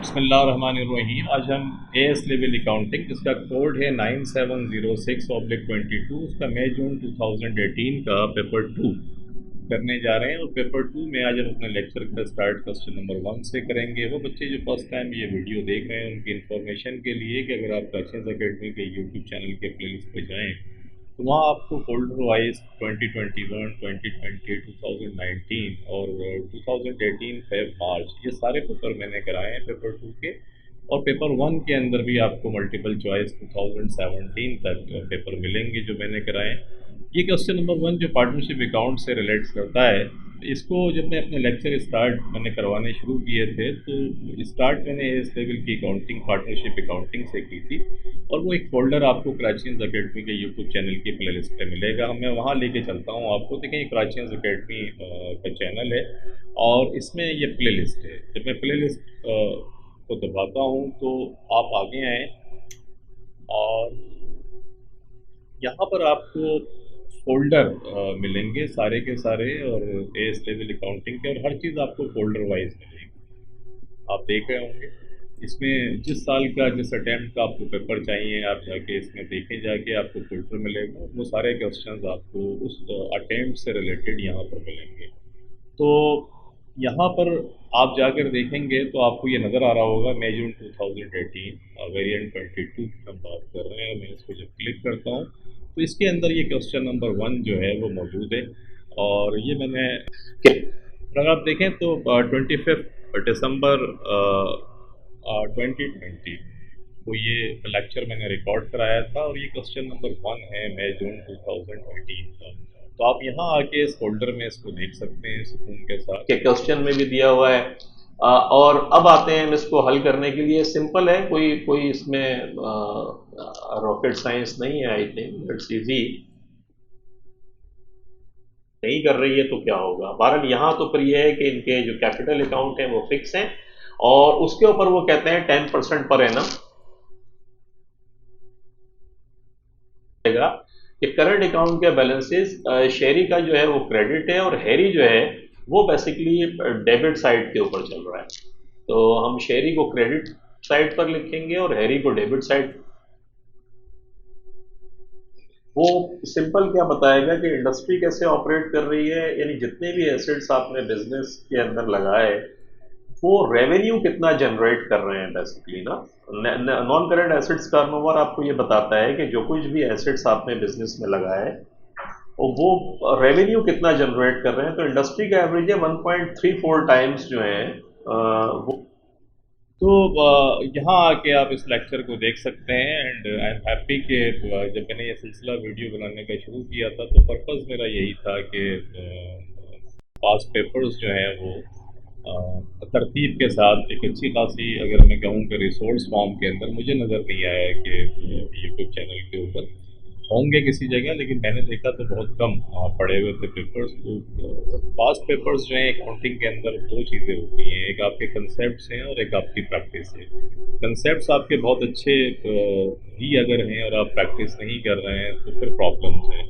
बिस्मिल्लाहिर्रहमानिर्रहीम। आज हम एएस लेवल अकाउंटिंग, जिसका कोड है 9706/22, उसका मई जून 2018 का पेपर 2 करने जा रहे हैं। और पेपर 2 में आज हम अपने लेक्चर का स्टार्ट क्वेश्चन नंबर 1 से करेंगे। वो बच्चे जो फर्स्ट टाइम ये वीडियो देख रहे हैं उनकी इन्फॉर्मेशन के लिए कि अगर आप क्लासेस अकेडमी के यूट्यूब चैनल के प्लेलिस्ट पे जाएँ तो वहाँ आपको फोल्डर वाइज 2021, 2020, 2019 और 2018 फेब मार्च ये सारे पेपर मैंने कराए हैं पेपर 2 के। और पेपर 1 के अंदर भी आपको मल्टीपल चॉइस 2017 तक पेपर मिलेंगे जो मैंने कराए हैं। ये क्वेश्चन नंबर 1 जो पार्टनरशिप अकाउंट से रिलेट करता है, इसको जब मैं अपने लेक्चर स्टार्ट मैंने करवाने शुरू किए थे तो स्टार्ट मैंने इस लेवल की अकाउंटिंग पार्टनरशिप अकाउंटिंग से की थी। और वो एक फ़ोल्डर आपको कराचीज़ अकेडमी के यूट्यूब चैनल की प्लेलिस्ट पे मिलेगा। मैं वहाँ लेके चलता हूँ आपको। देखिए, कराचीज़ अकेडमी का चैनल है और इसमें ये प्लेलिस्ट है। जब मैं प्लेलिस्ट को दबाता हूँ तो आप आगे आएँ और यहाँ पर आपको फ़ोल्डर मिलेंगे सारे के सारे, और एएस लेवल अकाउंटिंग के, और हर चीज़ आपको फ़ोल्डर वाइज मिलेगी। आप देख रहे होंगे इसमें जिस साल का जिस अटैम्प्ट का आपको पेपर चाहिए आप जाके इसमें देखें, जाके आपको फ़िल्टर मिलेगा। वो सारे क्वेश्चंस आपको उस अटैम्प्ट से रिलेटेड यहाँ पर मिलेंगे। तो यहाँ पर आप जाकर देखेंगे तो आपको ये नज़र आ रहा होगा मई जून 2018 वेरिएंट 22 की हम बात कर रहे हैं। मैं इसको जब क्लिक करता हूँ तो इसके अंदर ये क्वेश्चन नंबर 1 जो है वो मौजूद है। और ये मैंने अगर आप देखें तो 25 दिसंबर 2020 को ये लेक्चर मैंने रिकॉर्ड कराया था, और ये क्वेश्चन नंबर 1 है मई जून 2018 का। तो आप यहाँ आके इस फोल्डर में इसको देख सकते हैं सुकून के साथ के क्वेश्चन में भी दिया हुआ है। और अब आते हैं हम इसको हल करने के लिए। सिंपल है, कोई इसमें रॉकेट साइंस नहीं है। I think it's easy. नहीं कर रही है तो क्या होगा। बहरहाल यहाँ तो फिर ये है कि इनके जो कैपिटल अकाउंट हैं वो फिक्स हैं, और उसके ऊपर वो कहते हैं 10% पर एनम कि करंट अकाउंट के बैलेंसेस शेरी का जो है वो क्रेडिट है, और हैरी जो है वो बेसिकली डेबिट साइड के ऊपर चल रहा है। तो हम शेरी को क्रेडिट साइड पर लिखेंगे और हैरी को डेबिट साइड। वो सिंपल क्या बताएगा कि इंडस्ट्री कैसे ऑपरेट कर रही है, यानी जितने भी एसेट्स आपने बिजनेस के अंदर लगाए वो रेवेन्यू कितना जनरेट कर रहे हैं बेसिकली ना। नॉन करंट एसेट्स टर्नओवर आपको ये बताता है कि जो कुछ भी एसेट्स आपने बिजनेस में लगाए और वो रेवेन्यू कितना जनरेट कर रहे हैं। तो इंडस्ट्री का एवरेज है 1.34 टाइम्स जो है वो। तो यहाँ आके आप इस लेक्चर को देख सकते हैं। एंड आई एम हैप्पी कि जब मैंने ये सिलसिला वीडियो बनाने का शुरू किया था तो पर्पज़ मेरा यही था कि पास पेपर्स जो हैं वो तरतीब के साथ एक अच्छी खासी, अगर मैं कहूँ कि रिसोर्स फॉर्म के अंदर, मुझे नज़र नहीं आया कि यूट्यूब चैनल के ऊपर होंगे किसी जगह, लेकिन मैंने देखा तो बहुत कम पड़े हुए थे पेपर्स। तो पास पेपर्स जो हैं अकाउंटिंग के अंदर दो चीज़ें होती हैं, एक आपके कंसेप्ट्स हैं और एक आपकी प्रैक्टिस है। कंसेप्ट्स आपके बहुत अच्छे ही अगर हैं और आप प्रैक्टिस नहीं कर रहे हैं तो फिर प्रॉब्लम्स हैं।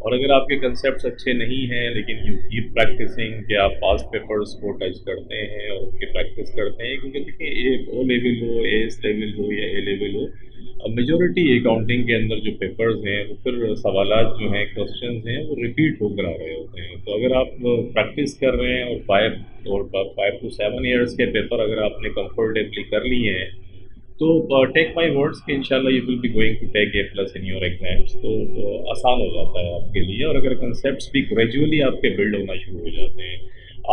और अगर आपके कंसेप्ट्स अच्छे नहीं हैं लेकिन यू कीप प्रैक्टिसिंग कि आप पास्ट पेपर्स को टच करते हैं और उनकी प्रैक्टिस करते हैं, क्योंकि देखिए ए ओ लेवल हो, एएस लेवल हो या ए लेवल हो, मेजॉरिटी अकाउंटिंग के अंदर जो पेपर्स हैं वो फिर सवालात जो हैं, क्वेश्चंस हैं, वो रिपीट होकर आ रहे होते हैं। तो अगर आप प्रैक्टिस कर रहे हैं और 5 to 7 ईयर्स के पेपर अगर आपने कंफर्टेबली कर लिए हैं तो टेक माई वर्ड्स कि इंशाल्लाह you will be going to take A+ in your exams. तो आसान हो जाता है आपके लिए। और अगर कंसेप्ट्स भी ग्रेजुअली आपके बिल्ड होना शुरू हो जाते हैं,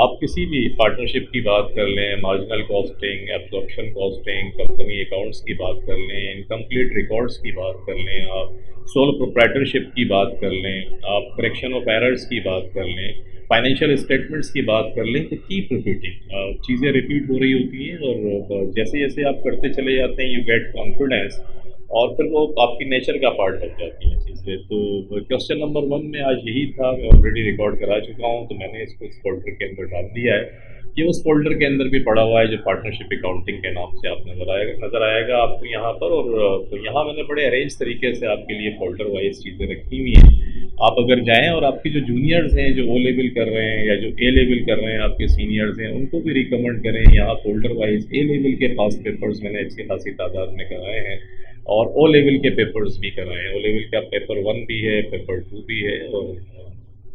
आप किसी भी पार्टनरशिप की बात कर लें, marginal costing, absorption costing, company accounts की बात कर लें, इनकम्प्लीट रिकॉर्ड्स की बात कर लें, आप सोल प्रोप्राइटरशिप की बात कर लें, आप करेक्शन ऑफ एरर्स की बात कर लें, फाइनेंशियल स्टेटमेंट्स की बात कर लें, तो कीप रिपीटिंग, चीज़ें रिपीट हो रही होती हैं। और जैसे जैसे आप करते चले जाते हैं यू गेट कॉन्फिडेंस, और फिर वो आपकी नेचर का पार्ट बन जाती हैं चीज़ें। तो क्वेश्चन नंबर 1 में आज यही था। मैं ऑलरेडी रिकॉर्ड करा चुका हूँ तो मैंने इसको इस फोल्डर के अंदर डाल दिया है। ये उस फोल्डर के अंदर भी पड़ा हुआ है जो पार्टनरशिप अकाउंटिंग के नाम से आप नज़र आएगा आपको यहाँ पर। और तो यहाँ मैंने बड़े अरेंज तरीके से आपके लिए फ़ोल्डर वाइज चीज़ें रखी हुई हैं। आप अगर जाएं और आपके जो जूनियर्स हैं जो ओ लेवल कर रहे हैं या जो ए लेवल कर रहे हैं आपके सीनियर्स हैं उनको भी रिकमेंड करें। यहाँ फोल्डर वाइज ए लेवल के पास पेपर्स मैंने अच्छी खासी तादाद में कराए हैं और ओ लेवल के पेपर्स भी कराए हैं। ओ लेवल का पेपर 1 भी है, पेपर 2 भी है, और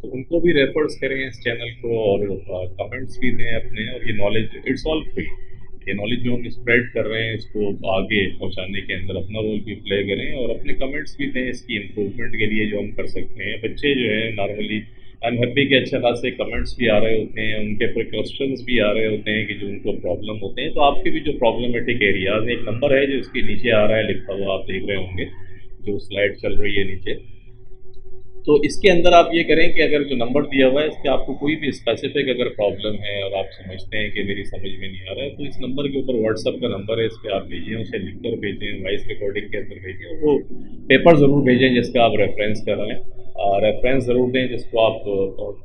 तो उनको भी रेफर्स करें इस चैनल को और कमेंट्स भी दें अपने। और ये नॉलेज इट्स ऑल फ्री, ये नॉलेज जो हम स्प्रेड कर रहे हैं इसको आगे पहुंचाने के अंदर अपना रोल भी प्ले करें और अपने कमेंट्स भी दें इसकी इम्प्रूवमेंट के लिए जो हम कर सकते हैं। बच्चे जो हैं नॉर्मली आई एम हैप्पी के अच्छे खासे कमेंट्स भी आ रहे होते हैं, उनके ऊपर क्वेश्चंस भी आ रहे होते हैं कि जो उनको प्रॉब्लम होते हैं। तो आपके भी जो प्रॉब्लमेटिक एरियाज हैं, एक नंबर है जो इसके नीचे आ रहा है लिखा हुआ, आप देख रहे होंगे जो स्लाइड चल रही है नीचे। तो इसके अंदर आप ये करें कि अगर जो नंबर दिया हुआ है इसके आपको कोई भी स्पेसिफिक अगर प्रॉब्लम है और आप समझते हैं कि मेरी समझ में नहीं आ रहा है, तो इस नंबर के ऊपर व्हाट्सअप का नंबर है, इस पर आप भेजें, उसे लिख कर भेजें, वॉइस रिकॉर्डिंग के अंदर भेजें। और वो पेपर ज़रूर भेजें जिसका आप रेफरेंस कर रहे हैं, रेफरेंस ज़रूर दें जिसको आप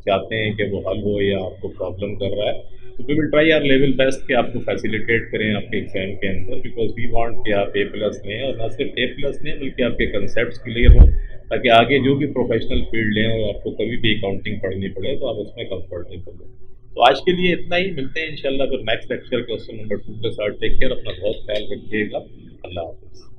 चाहते हैं कि वो हल हो या आपको प्रॉब्लम कर रहा है। तो we will try our level best कि आपको फैसिलिटेट करें आपके एग्जाम के अंदर, बिकॉज वी वांट कि आप A+ लें, और ना सिर्फ A+ लें बल्कि आपके कंसेप्ट क्लियर हो, ताकि आगे जो भी प्रोफेशनल फील्ड लें और आपको कभी भी अकाउंटिंग पढ़नी पड़े तो आप उसमें कंफर्टेबल हो। तो आज के लिए इतना ही, मिलते हैं इंशाल्लाह फिर नेक्स्ट लेक्चर क्वेश्चन नंबर 2 के साथ। टेक केयर, अपना बहुत ख्याल रखिएगा। अल्लाह हाफिज़।